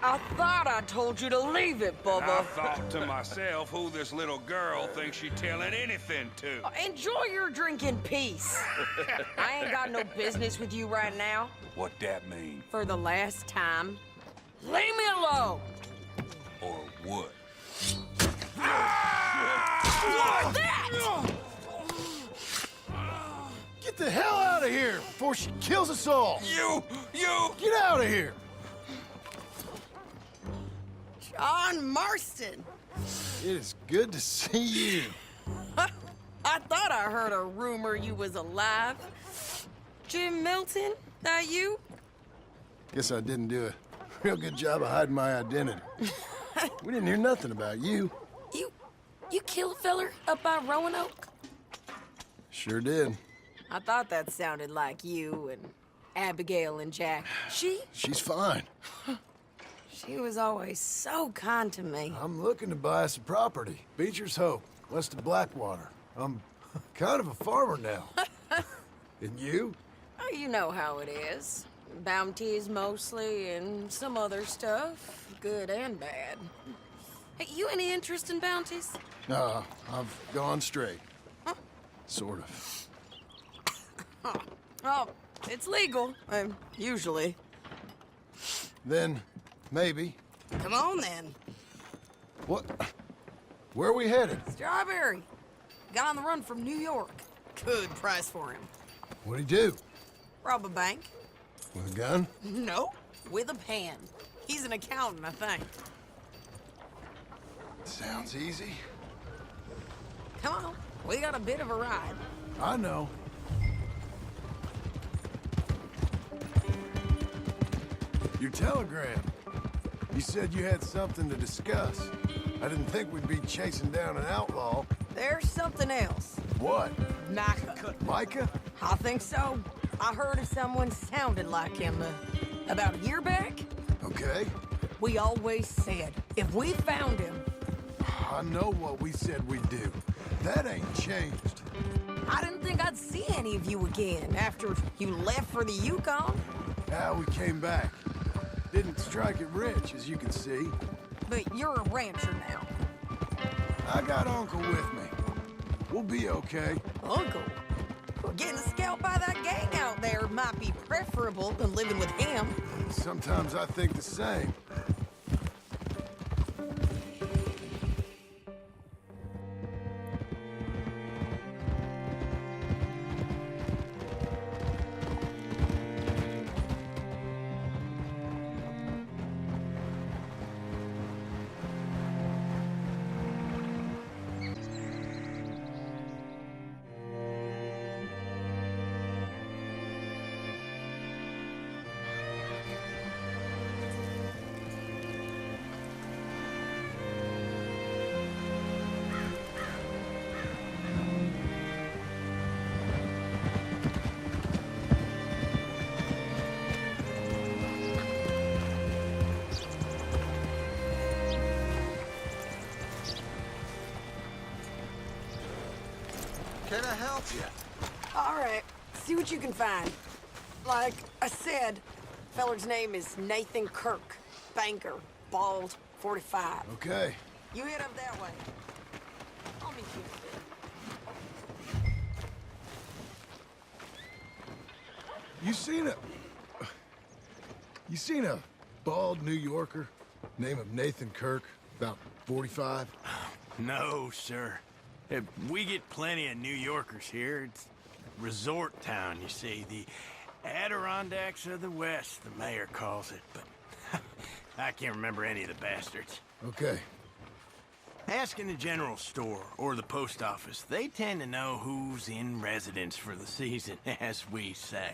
I thought I told you to leave it, Bubba. I thought to myself who this little girl thinks she telling anything to. Enjoy your drink in peace. I ain't got no business with you right now. What that mean? For the last time, leave me alone. Or what? What that? Get the hell out of here before she kills us all! You! Get out of here! John Marston. It is good to see you. I thought I heard a rumor you was alive. Jim Milton, that you? Guess I didn't do a real good job of hiding my identity. We didn't hear nothing about you. You kill a feller up by Roanoke? Sure did. I thought that sounded like you and Abigail and Jack. She's fine. She was always so kind to me. I'm looking to buy some property. Beecher's Hope, west of Blackwater. I'm kind of a farmer now. And you? Oh, you know how it is. Bounties mostly, and some other stuff, good and bad. Hey, you any interest in bounties? No, I've gone straight. Huh? Sort of. Oh, it's legal, usually. Then, maybe. Come on, then. What? Where are we headed? Strawberry. Got on the run from New York. Good price for him. What'd he do? Rob a bank? With a gun? No, with a pen. He's an accountant, I think. Sounds easy. Come on, we got a bit of a ride. I know. Your telegram. You said you had something to discuss. I didn't think we'd be chasing down an outlaw. There's something else. What? Micah. Micah? I think so. I heard of someone sounded like him about a year back. Okay. We always said, if we found him... I know what we said we'd do. That ain't changed. I didn't think I'd see any of you again after you left for the Yukon. How we came back. Didn't strike it rich, as you can see. But you're a rancher now. I got Uncle with me. We'll be okay. Uncle? Well, getting scalped by that gang out there might be preferable than living with him. Sometimes I think the same. Can I help you? All right, see what you can find. Like I said, feller's name is Nathan Kirk. Banker, bald, 45. Okay. You head up that way. I'll meet you. You seen a bald New Yorker, name of Nathan Kirk, about 45? No, sir. We get plenty of New Yorkers here. It's a resort town, you see. The Adirondacks of the West, the mayor calls it. But I can't remember any of the bastards. Okay. Ask in the general store or the post office. They tend to know who's in residence for the season, as we say.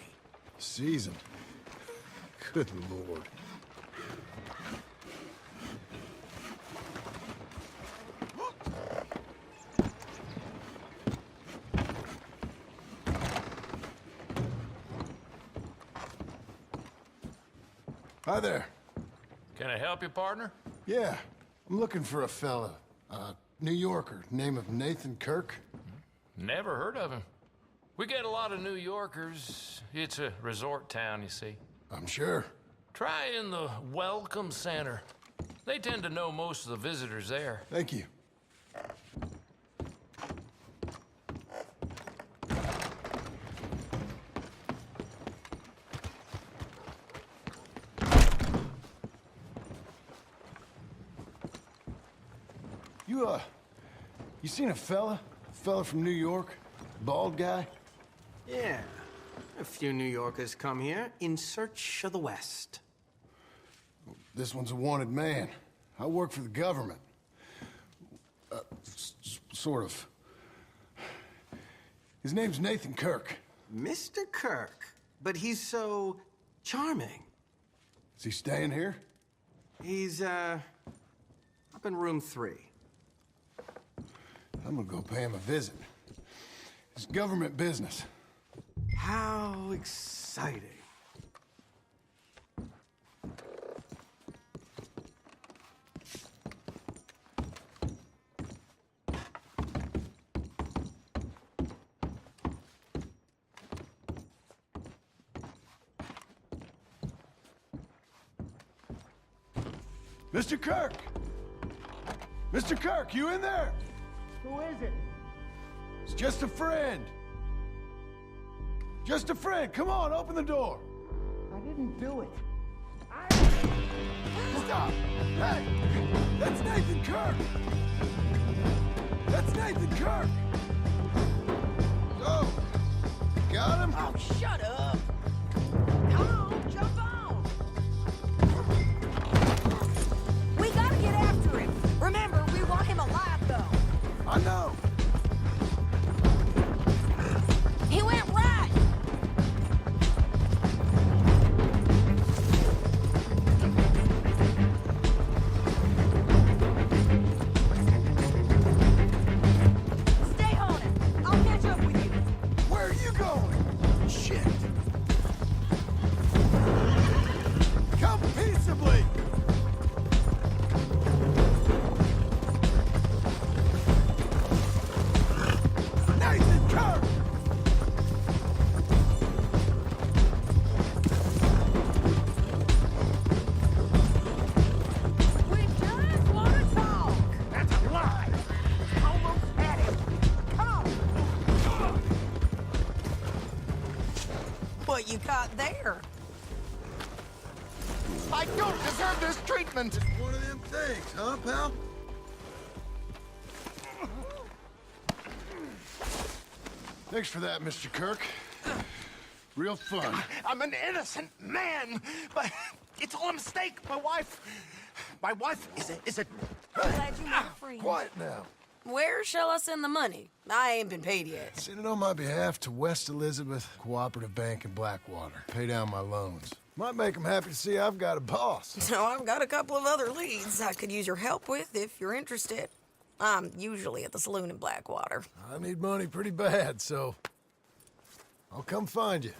Season. Good Lord. Hi there. Can I help you, partner? Yeah, I'm looking for a fella. New Yorker, name of Nathan Kirk. Never heard of him. We get a lot of New Yorkers. It's a resort town, you see. I'm sure. Try in the Welcome Center. They tend to know most of the visitors there. Thank you. You seen a fella? Fella from New York? Bald guy? Yeah. A few New Yorkers come here in search of the West. This one's a wanted man. I work for the government. Sort of. His name's Nathan Kirk. Mr. Kirk? But he's so charming. Is he staying here? He's, up in room 3. I'm gonna go pay him a visit. It's government business. How exciting. Mr. Kirk! Mr. Kirk, you in there? Who is it? It's just a friend. Just a friend. Come on, open the door. I didn't do it. Stop! Hey! That's Nathan Kirk! That's Nathan Kirk! Go! Got him? Oh, shut up! Come on, jump on! We gotta get after him. Remember, we want him alive, though. I know! He went right! Stay on it. I'll catch up with you. Where are you going? Shit! Come peaceably! Nathan Kirk! We just want to talk. That's a lie! Almost had him! Come! What you caught there? I don't deserve this treatment! One of them things, huh, pal? Thanks for that, Mr. Kirk. Real fun. I'm an innocent man, but it's all a mistake. My wife is a... Glad you made a friend. Quiet now. Where shall I send the money? I ain't been paid yet. Send it on my behalf to West Elizabeth Cooperative Bank in Blackwater. Pay down my loans. Might make them happy to see I've got a boss. So I've got a couple of other leads I could use your help with if you're interested. I'm usually at the saloon in Blackwater. I need money pretty bad, so I'll come find you.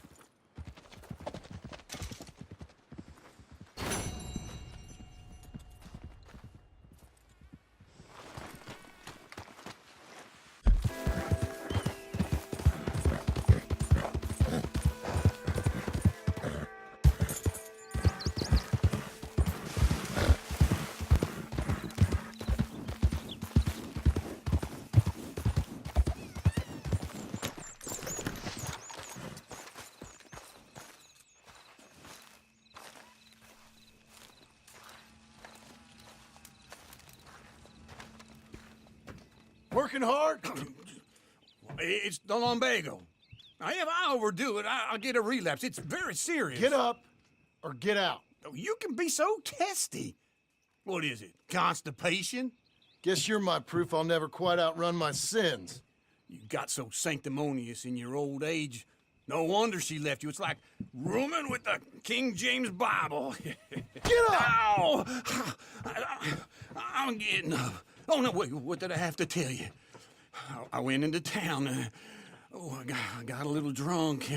Working hard? It's the lumbago. Now, if I overdo it, I'll get a relapse. It's very serious. Get up or get out. Oh, you can be so testy. What is it? Constipation? Guess you're my proof I'll never quite outrun my sins. You got so sanctimonious in your old age. No wonder she left you. It's like rooming with the King James Bible. Get up! Ow! I'm getting up. Oh, no, wait, what did I have to tell you? I went into town. I got a little drunk.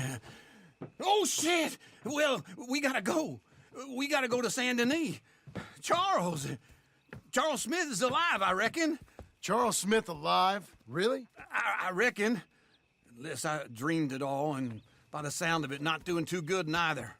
Oh, shit! Well, we gotta go. We gotta go to Saint Denis. Charles Smith is alive, I reckon. Charles Smith alive? Really? I reckon. Unless I dreamed it all, and by the sound of it, not doing too good neither.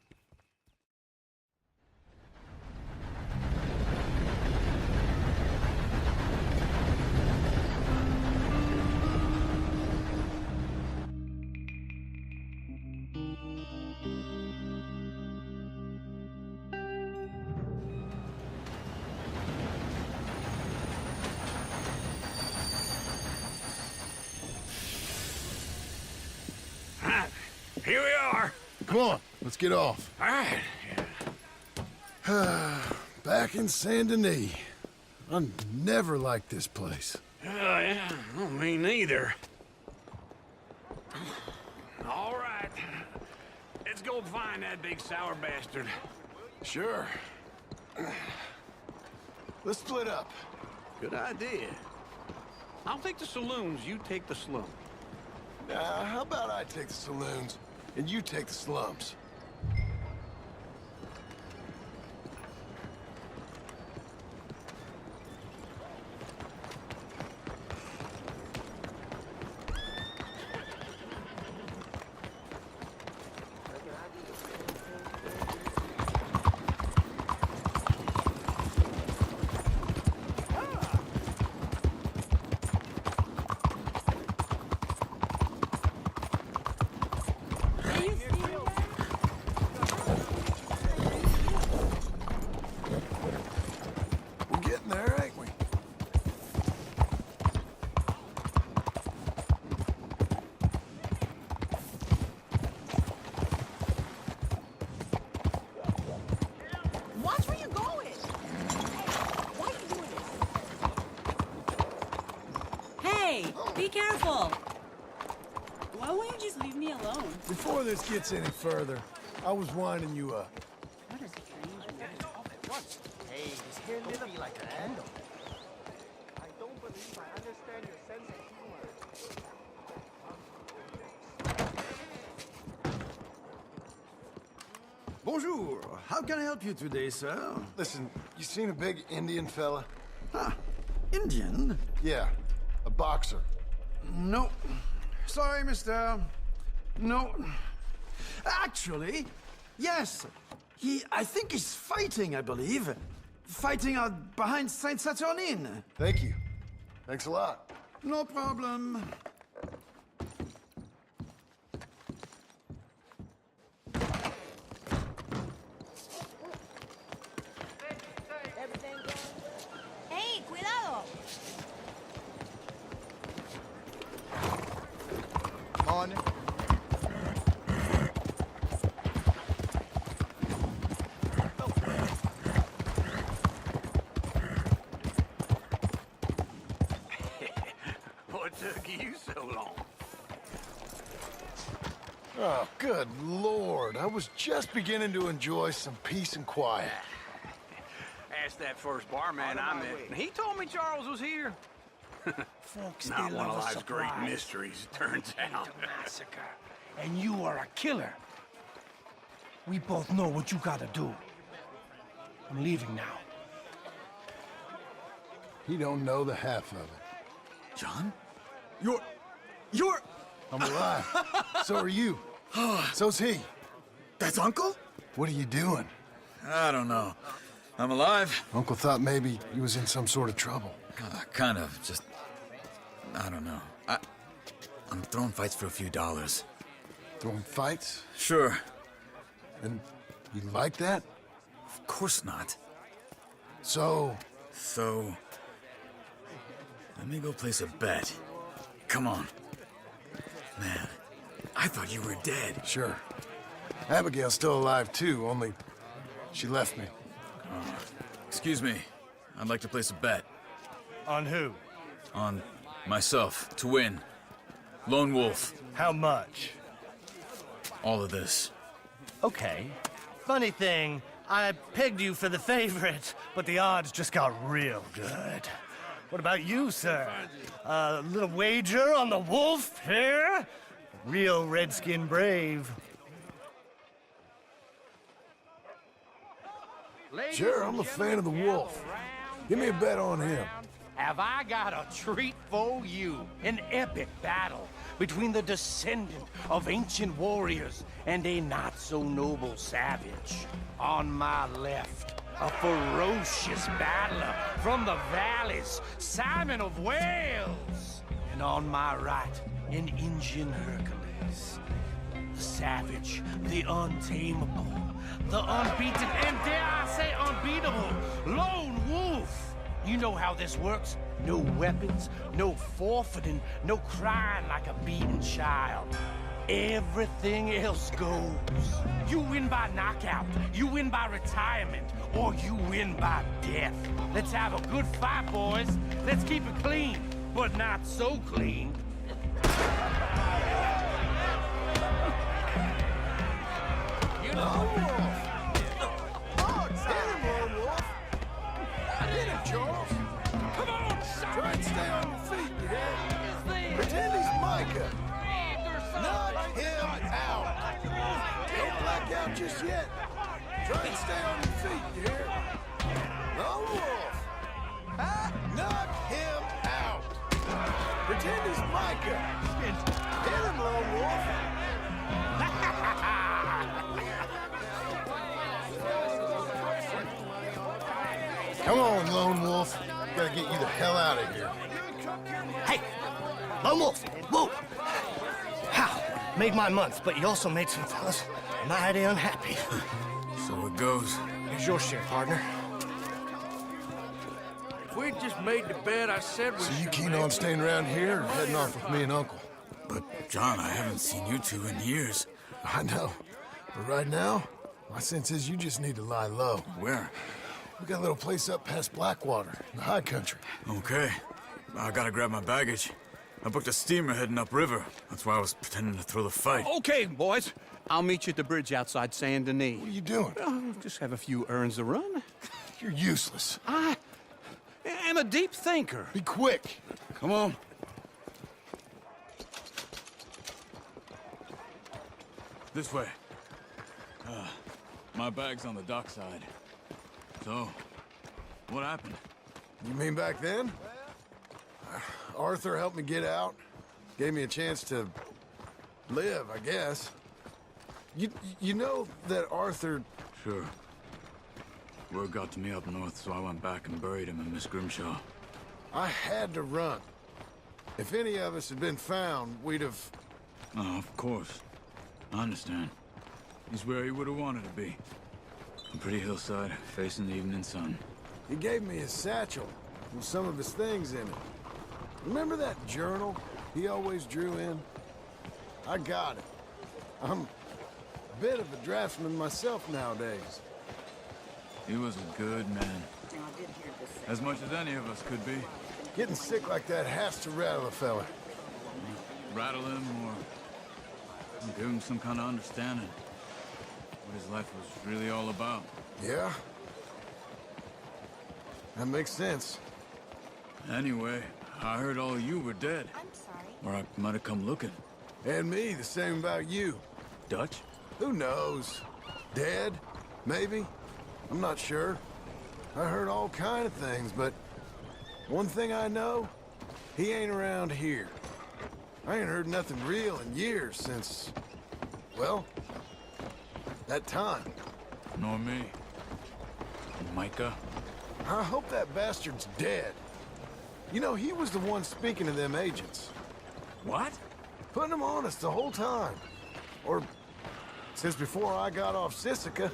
Here we are. Come on, let's get off. All right. Back in Saint Denis. I never liked this place. Yeah, well, me neither. All right. Let's go find that big sour bastard. Sure. Let's split up. Good idea. I'll take the saloons, you take the slum. How about I take the saloons, and you take the slums? We're getting there, ain't we? Watch where you're going. Why are you doing this? Hey, be careful. Why won't you just leave me alone? Before this gets any further, I was winding you up. What is strange? Hey, this here may be like a handle. I don't believe I understand your sense of humor. Bonjour. How can I help you today, sir? Listen, you seen a big Indian fella? Ah, Indian? Yeah, a boxer. No. Sorry, mister. No. Actually, yes. I think he's fighting, I believe. Fighting out behind Saint Saturnin. Thank you. Thanks a lot. No problem. Hey, cuidado! On. What took you so long? Oh, good Lord. I was just beginning to enjoy some peace and quiet. Asked that first barman I met, and he told me Charles was here. Folks Not still one love of a life's great surprise. mysteries, it turns out. Massacre. And you are a killer. We both know what you gotta do. I'm leaving now. He don't know the half of it. John? You're... I'm alive. So are you. So's he. That's Uncle? What are you doing? I don't know. I'm alive. Uncle thought maybe he was in some sort of trouble. Kind of. Just... I don't know. I'm throwing fights for a few dollars. Throwing fights? Sure. And you like that? Of course not. So, So... let me go place a bet. Come on. Man, I thought you were dead. sure. Abigail's still alive too, only she left me. Excuse me. I'd like to place a bet. On who? On myself, to win. Lone Wolf. How much? All of this. Okay. Funny thing, I pegged you for the favorite, but the odds just got real good. What about you, sir? A little wager on the wolf here? Real redskin brave. Sure, I'm a fan of the wolf. Give me a bet on him. Have I got a treat for you? An epic battle between the descendant of ancient warriors and a not-so-noble savage. On my left, a ferocious battler from the valleys, Simon of Wales. And on my right, an Indian Hercules. The savage, the untamable, the unbeaten, and dare I say unbeatable, Lone Wolf. You know how this works. No weapons, no forfeiting, no crying like a beaten child. everything else goes. You win by knockout, you win by retirement, or you win by death. Let's have a good fight, boys. Let's keep it clean, but not so clean. You know, Get him, Charles. Come on, try and stay on your feet, you hear? Pretend he's Micah. Knock him out. Don't black out just yet. Try and stay on your feet, you hear? Lone Wolf. Knock him out. Pretend he's Micah. Hit him, Lone Wolf. Come on, Lone Wolf. Gotta get you the hell out of here. Hey, Lone Wolf, whoa! How? Made my month, but you also made some fellas mighty unhappy. So it goes. Here's your share, partner. If we'd just made the bed I said we So you should keen make. on staying around here or heading off with me and Uncle? But, John, I haven't seen you two in years. I know. But right now, my sense is you just need to lie low. Where? We got a little place up past Blackwater, in the high country. Okay. I gotta grab my baggage. I booked a steamer heading upriver. That's why I was pretending to throw the fight. Okay, boys. I'll meet you at the bridge outside Saint Denis. What are you doing? Just have a few errands to run. You're useless. I am a deep thinker. Be quick. Come on. This way. My bag's on the dockside. So, what happened? You mean back then? Arthur helped me get out. Gave me a chance to live, I guess. You know that Arthur... Sure. Word got to me up north, so I went back and buried him in Miss Grimshaw. I had to run. If any of us had been found, we'd have... Oh, of course. I understand. He's where he would have wanted to be. A pretty hillside, facing the evening sun. He gave me his satchel with some of his things in it. Remember that journal he always drew in? I got it. I'm a bit of a draftsman myself nowadays. He was a good man. As much as any of us could be. Getting sick like that has to rattle a fella. Rattle him or give him some kind of understanding. What his life was really all about. Yeah? That makes sense. Anyway, I heard all you were dead. I'm sorry. Or I might have come looking. And me, the same about you. Dutch? Who knows? Dead? Maybe? I'm not sure. I heard all kind of things, but one thing I know, he ain't around here. I ain't heard nothing real in years since, well, that time. Nor me. Micah? I hope that bastard's dead. You know, he was the one speaking to them agents. What? Putting them on us the whole time. Or since before I got off Sisika.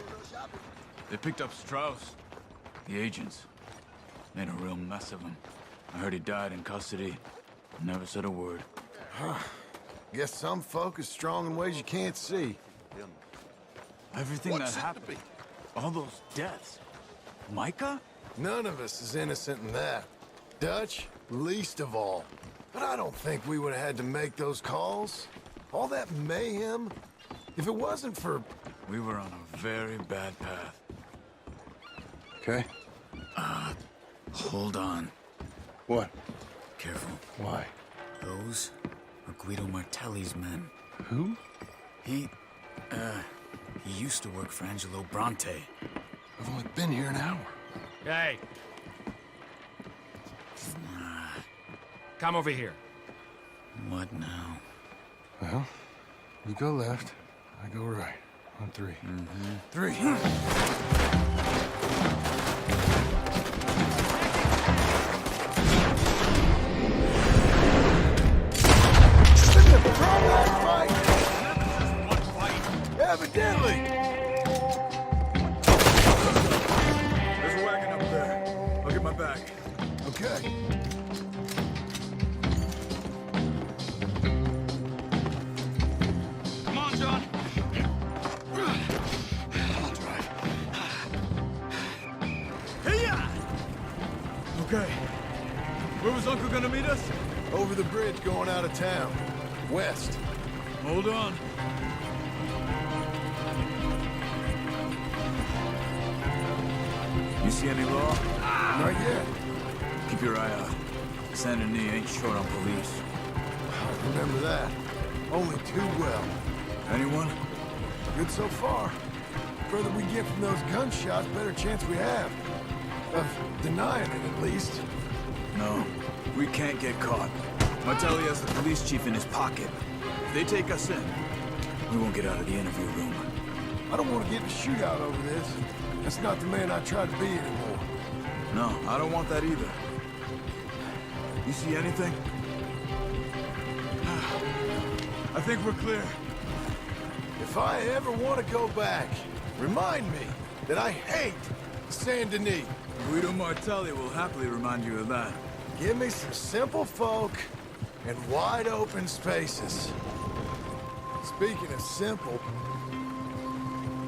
They picked up Strauss. The agents. Made a real mess of him. I heard he died in custody. Never said a word. Guess some folk is strong in ways you can't see. Everything that happened. All those deaths. Micah? None of us is innocent in that. Dutch, least of all. But I don't think we would have had to make those calls. All that mayhem. If it wasn't for... We were on a very bad path. Okay. Hold on. What? Careful. Why? Those are Guido Martelli's men. Who? He used to work for Angelo Bronte. I've only been here an hour. Hey. Come over here. What now? Well, you go left, I go right. On three. Three. Evidently. There's a wagon up there. I'll get my bag. Okay. son. I'll drive. Hey-ya! Okay. Where was Uncle gonna meet us? Over the bridge going out of town. West. Hold on. You see any law? Not yet. Keep your eye out. Saint Denis ain't short on police. I remember that. Only too well. Anyone? Good so far. Further we get from those gunshots, better chance we have. Of denying it, at least. No. We can't get caught. Martelli has the police chief in his pocket. If they take us in, we won't get out of the interview room. I don't want to get in a shootout over this. That's not the man I try to be anymore. No, I don't want that either. You see anything? I think we're clear. If I ever want to go back, remind me that I hate Saint Denis. Guido Martelli will happily remind you of that. Give me some simple folk and wide open spaces. Speaking of simple...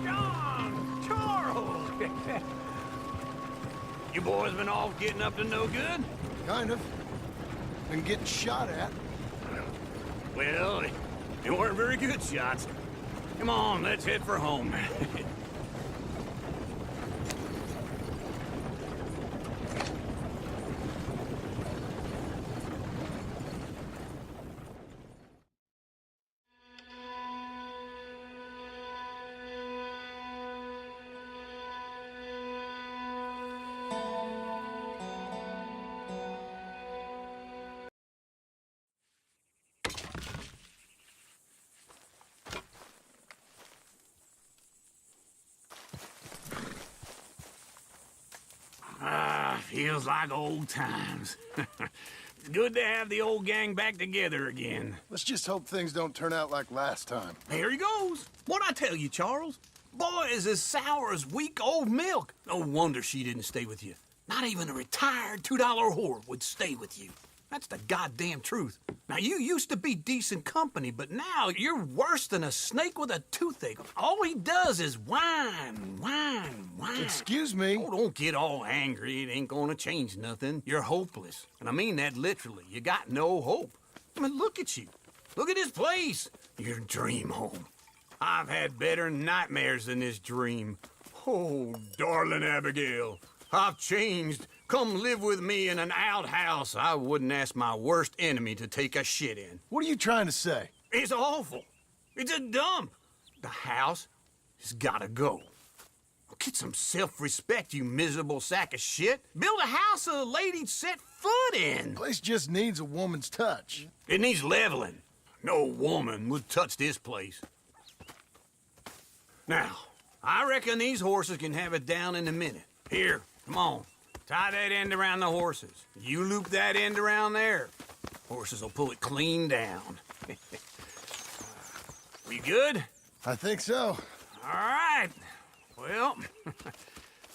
John! Charles! You boys been off getting up to no good? Kind of. Been getting shot at. Well, they weren't very good shots. Come on, let's head for home. Feels like old times. It's good to have the old gang back together again. Let's just hope things don't turn out like last time. Here he goes. What'd I tell you, Charles? Boy is as sour as weak old milk. No wonder she didn't stay with you. Not even a retired $2 whore would stay with you. That's the goddamn truth. Now, you used to be decent company, but now you're worse than a snake with a toothache. All he does is whine, whine, whine. Excuse me? Oh, don't get all angry. It ain't gonna change nothing. You're hopeless. And I mean that literally. You got no hope. I mean, look at you. Look at this place. Your dream home. I've had better nightmares than this dream. Oh, darling Abigail, I've changed. Come live with me in an outhouse I wouldn't ask my worst enemy to take a shit in. What are you trying to say? It's awful. It's a dump. The house has gotta go. Get some self-respect, you miserable sack of shit. Build a house a lady'd set foot in. The place just needs a woman's touch. It needs leveling. No woman would touch this place. Now, I reckon these horses can have it down in a minute. Here, come on. Tie that end around the horses. You loop that end around there. Horses will pull it clean down. We good? I think so. All right. Well,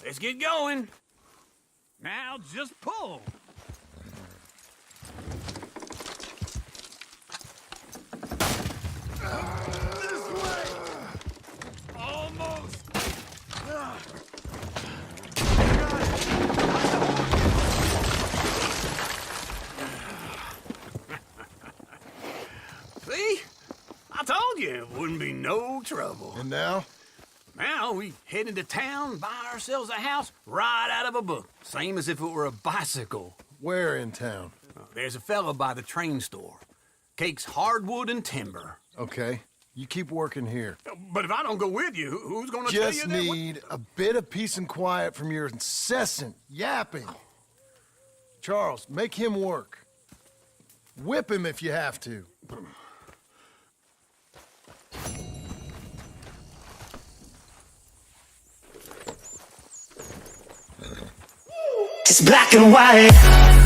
let's get going. Now just pull. This way! Almost. See? I told you it wouldn't be no trouble. And now? Now we head into town, buy ourselves a house right out of a book. Same as if it were a bicycle. Where in town? There's a fella by the train store. Cakes hardwood and timber. Okay. You keep working here. But if I don't go with you, who's gonna tell you Just that? need a bit of peace and quiet from your incessant yapping. Charles, make him work. Whip him if you have to. It's black and white.